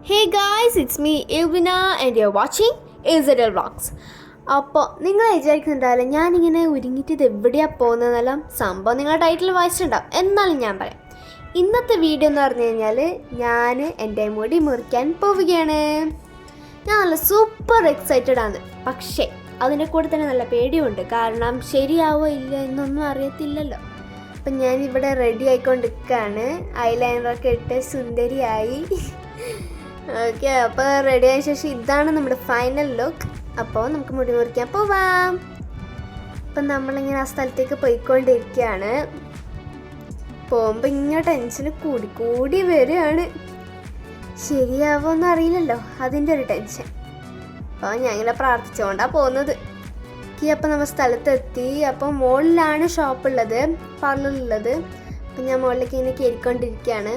Hey guys, it's me Ilvina and you're watching AZL Vlogs. അപ്പോൾ നിങ്ങൾ വിചാരിക്കുന്നുണ്ടാവില്ല ഞാനിങ്ങനെ ഒരുങ്ങിയിട്ട് ഇത് എവിടെയാണ് പോകുന്നതെന്നെല്ലാം സംഭവം നിങ്ങളുടെ ടൈറ്റിൽ വായിച്ചിട്ടുണ്ടാവും. എന്നാലും ഞാൻ പറയാം, ഇന്നത്തെ വീഡിയോ എന്ന് പറഞ്ഞു കഴിഞ്ഞാൽ ഞാൻ എൻ്റെ മുടി മുറിക്കാൻ പോവുകയാണ്. ഞാൻ നല്ല സൂപ്പർ എക്സൈറ്റഡ് ആണ്. പക്ഷേ അതിൻ്റെ കൂടെ തന്നെ നല്ല പേടിയുണ്ട്. കാരണം ശരിയാവോ ഇല്ല എന്നൊന്നും അറിയത്തില്ലല്ലോ. അപ്പം ഞാനിവിടെ റെഡി ആയിക്കൊണ്ടിരിക്കുകയാണ്. ഐലൈനറൊക്കെ ഇട്ട് സുന്ദരിയായി. ഓക്കെ, അപ്പോൾ റെഡി ആയ ശേഷം ഇതാണ് നമ്മുടെ ഫൈനൽ ലുക്ക്. അപ്പോൾ നമുക്ക് മുടി മുറിക്കാൻ പോവാം. അപ്പം നമ്മളിങ്ങനെ ആ സ്ഥലത്തേക്ക് പോയിക്കൊണ്ടിരിക്കുകയാണ്. പോകുമ്പോൾ ഇങ്ങനെ ടെൻഷന് കൂടി വരികയാണ്. ശരിയാവുമെന്ന് അറിയില്ലല്ലോ, അതിൻ്റെ ഒരു ടെൻഷൻ. അപ്പോൾ ഞാൻ ഇങ്ങനെ പ്രാർത്ഥിച്ചുകൊണ്ടാണ് പോകുന്നത്. അപ്പോൾ നമ്മൾ സ്ഥലത്തെത്തി. അപ്പോൾ മുകളിലാണ് ഷോപ്പുള്ളത്, പാർലറുള്ളത്. അപ്പം ഞാൻ മുകളിലേക്ക് ഇങ്ങനെ കയറിക്കൊണ്ടിരിക്കുകയാണ്.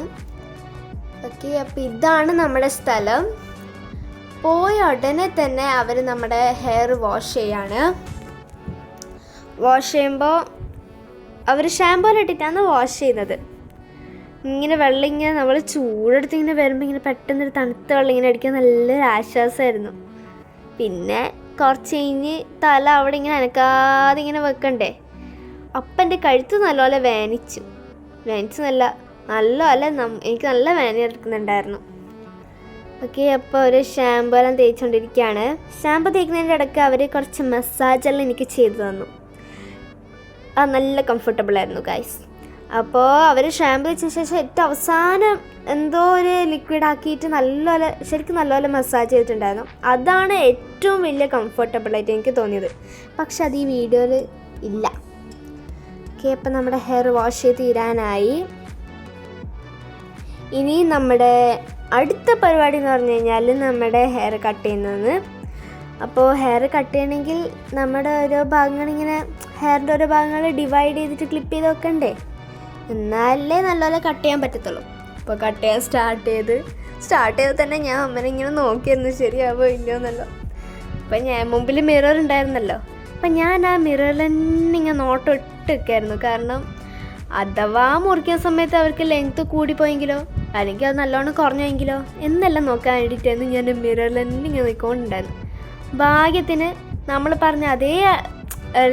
ഓക്കെ, അപ്പോൾ ഇതാണ് നമ്മുടെ സ്ഥലം. പോയ ഉടനെ തന്നെ അവർ നമ്മുടെ ഹെയർ വാഷ് ചെയ്യാണ്. വാഷ് ചെയ്യുമ്പോൾ അവർ ഷാമ്പൂലിട്ടിട്ടാണ് വാഷ് ചെയ്യുന്നത്. ഇങ്ങനെ വെള്ളം ഇങ്ങനെ നമ്മൾ ചൂടെടുത്ത് ഇങ്ങനെ വരുമ്പോൾ ഇങ്ങനെ പെട്ടെന്നൊരു തണുത്ത വെള്ളം ഇങ്ങനെ അടിക്കാൻ നല്ലൊരു ആശ്വാസമായിരുന്നു. പിന്നെ കുറച്ച് കഴിഞ്ഞ് തല അവിടെ ഇങ്ങനെ അനക്കാതെ ഇങ്ങനെ വെക്കണ്ടേ. അപ്പം എൻ്റെ കഴുത്ത് നല്ലപോലെ വേനിച്ചു നല്ലപോലെ എനിക്ക് നല്ല വേദന എടുക്കുന്നുണ്ടായിരുന്നു. ഓക്കെ, അപ്പോൾ ഒരു ഷാമ്പു എല്ലാം തേച്ചുകൊണ്ടിരിക്കുകയാണ്. ഷാമ്പു തേക്കുന്നതിൻ്റെ ഇടയ്ക്ക് അവർ കുറച്ച് മസാജെല്ലാം എനിക്ക് ചെയ്തു തന്നു. അത് നല്ല കംഫർട്ടബിളായിരുന്നു ഗൈസ്. അപ്പോൾ അവർ ഷാമ്പു വെച്ച ശേഷം ഏറ്റവും അവസാനം എന്തോ ഒരു ലിക്വിഡ് ആക്കിയിട്ട് ശരിക്കും നല്ലപോലെ മസാജ് ചെയ്തിട്ടുണ്ടായിരുന്നു. അതാണ് ഏറ്റവും വലിയ കംഫർട്ടബിളായിട്ട് എനിക്ക് തോന്നിയത്. പക്ഷെ അത് ഈ വീഡിയോയിൽ ഇല്ല. ഓക്കെ, അപ്പം നമ്മുടെ ഹെയർ വാഷ് ചെയ്ത് തീരാനായി. ഇനി നമ്മുടെ അടുത്ത പരിപാടി എന്ന് പറഞ്ഞു കഴിഞ്ഞാൽ നമ്മുടെ ഹെയർ കട്ട് ചെയ്യുന്നതെന്ന്. അപ്പോൾ ഹെയർ കട്ട് ചെയ്യണമെങ്കിൽ നമ്മുടെ ഓരോ ഭാഗങ്ങളിങ്ങനെ ഹെയറിൻ്റെ ഓരോ ഭാഗങ്ങൾ ഡിവൈഡ് ചെയ്തിട്ട് ക്ലിപ്പ് ചെയ്ത് വെക്കണ്ടേ, എന്നാലേ നല്ലപോലെ കട്ട് ചെയ്യാൻ പറ്റത്തുള്ളൂ. അപ്പോൾ കട്ട് ചെയ്യാൻ സ്റ്റാർട്ട് ചെയ്ത് തന്നെ ഞാൻ അമ്മനെ ഇങ്ങനെ നോക്കിയിരുന്നു ശരിയാവോ ഇല്ലയോ എന്നല്ലോ. അപ്പം ഞാൻ മുമ്പിൽ മിറർ ഉണ്ടായിരുന്നല്ലോ. അപ്പം ഞാൻ ആ മിററിൽ തന്നെ ഇങ്ങനെ നോട്ടം ഇട്ട് വെക്കായിരുന്നു. കാരണം അഥവാ മുറിക്കുന്ന സമയത്ത് അവർക്ക് ലെങ്ത്ത് കൂടിപ്പോയെങ്കിലോ അല്ലെങ്കിൽ അത് നല്ലോണം കുറഞ്ഞെങ്കിലോ എന്നെല്ലാം നോക്കാൻ വേണ്ടിയിട്ടായിരുന്നു ഞാൻ മിററിൽ തന്നെ ഇങ്ങനെ നിൽക്കൊണ്ടുണ്ടായിരുന്നു. ഭാഗ്യത്തിന് നമ്മൾ പറഞ്ഞ അതേ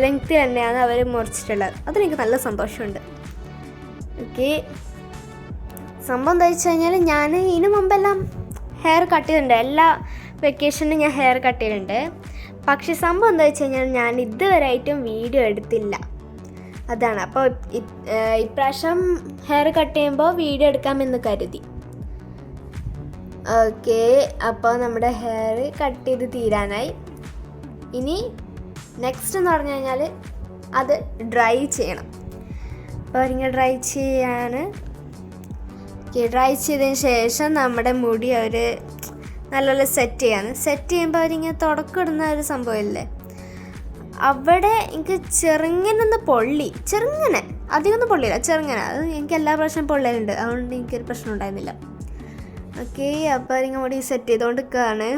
ലെങ്ത്ത് തന്നെയാണ് അവർ മുറിച്ചിട്ടുള്ളത്. അതെനിക്ക് നല്ല സന്തോഷമുണ്ട്. ഓക്കെ, സംഭവം എന്താ വെച്ച് കഴിഞ്ഞാൽ ഞാൻ ഇതിനു മുമ്പെല്ലാം ഹെയർ കട്ട് ചെയ്തിട്ടുണ്ട്. എല്ലാ വെക്കേഷനും ഞാൻ ഹെയർ കട്ട് ചെയ്തിട്ടുണ്ട്. പക്ഷേ സംഭവം എന്താ വെച്ച് കഴിഞ്ഞാൽ ഞാൻ ഇതുവരെയായിട്ടും വീഡിയോ എടുത്തില്ല. അതാണ്. അപ്പോൾ ഇപ്രാവശ്യം ഹെയർ കട്ട് ചെയ്യുമ്പോൾ വീഡിയോ എടുക്കാമെന്ന് കരുതി. ഓക്കെ, അപ്പോൾ നമ്മുടെ ഹെയർ കട്ട് ചെയ്ത് തീരാനായി. ഇനി നെക്സ്റ്റ് എന്ന് പറഞ്ഞു കഴിഞ്ഞാൽ അത് ഡ്രൈ ചെയ്യണം. അപ്പോൾ ഇങ്ങനെ ഡ്രൈ ചെയ്യാണ്. ഡ്രൈ ചെയ്തതിന് ശേഷം നമ്മുടെ മുടി അവർ നല്ലപോലെ സെറ്റ് ചെയ്യുമ്പോൾ അവരിങ്ങനെ തുടക്കിടുന്ന ഒരു സംഭവമില്ലേ, അവിടെ എനിക്ക് ചെറുങ്ങനെ അധികമൊന്നും പൊള്ളിയില്ല, ചെറുങ്ങനെ. അത് എനിക്ക് എല്ലാ പ്രാവശ്യം പൊള്ളലുണ്ട്, അതുകൊണ്ട് എനിക്കൊരു പ്രശ്നം ഉണ്ടായിരുന്നില്ല. ഓക്കെ, അപ്പോൾ അതിങ്ങനെ മുടി സെറ്റ് ചെയ്തുകൊണ്ടിരിക്കുകയാണ്.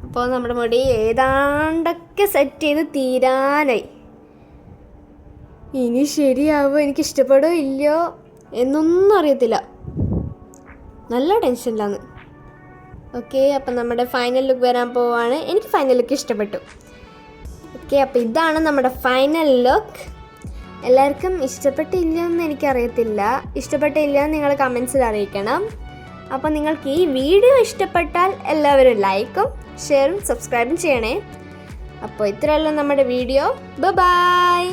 അപ്പോൾ നമ്മുടെ മുടി ഏതാണ്ടൊക്കെ സെറ്റ് ചെയ്ത് തീരാനായി. ഇനി ശരിയാവുമോ, എനിക്ക് ഇഷ്ടപ്പെടുമോ ഇല്ലയോ എന്നൊന്നും അറിയത്തില്ല. നല്ല ടെൻഷനിലാണ്. ഓക്കെ, അപ്പം നമ്മുടെ ഫൈനൽ ലുക്ക് വരാൻ പോവാണ്. എനിക്ക് ഫൈനൽ ലുക്ക് ഇഷ്ടപ്പെട്ടു. ഓക്കെ, അപ്പോൾ ഇതാണ് നമ്മുടെ ഫൈനൽ ലുക്ക്. എല്ലാവർക്കും ഇഷ്ടപ്പെട്ടില്ലെന്ന് എനിക്കറിയത്തില്ല. ഇഷ്ടപ്പെട്ടില്ലെന്ന് നിങ്ങൾ കമൻസിൽ അറിയിക്കണം. അപ്പോൾ നിങ്ങൾക്ക് ഈ വീഡിയോ ഇഷ്ടപ്പെട്ടാൽ എല്ലാവരും ലൈക്കും ഷെയറും സബ്സ്ക്രൈബും ചെയ്യണേ. അപ്പോൾ ഇത്രയല്ല നമ്മുടെ വീഡിയോ. ബൈ.